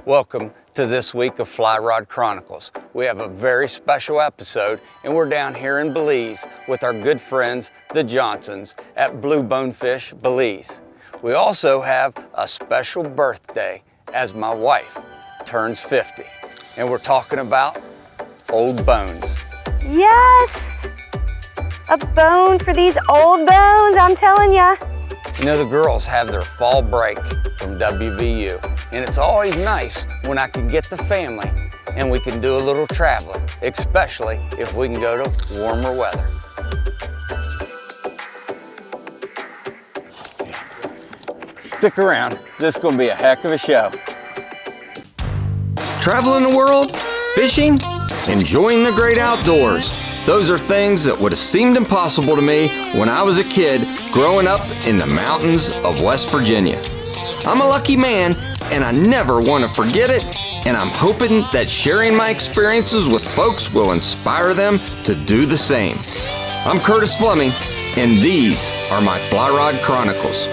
Welcome to this week of Fly Rod Chronicles. We have a very special episode and we're down here in Belize with our good friends, the Johnsons at Blue Bonefish, Belize. We also have a special birthday as my wife turns 50 and we're talking about old bones. Yes! A bone for these old bones, I'm telling ya. You know, the girls have their fall break from WVU, and it's always nice when I can get the family and we can do a little traveling, especially if we can go to warmer weather. Stick around, this is gonna be a heck of a show. Traveling the world, fishing, enjoying the great outdoors. Those are things that would have seemed impossible to me when I was a kid growing up in the mountains of West Virginia. I'm a lucky man and I never want to forget it, and I'm hoping that sharing my experiences with folks will inspire them to do the same. I'm Curtis Fleming and these are my Fly Rod Chronicles.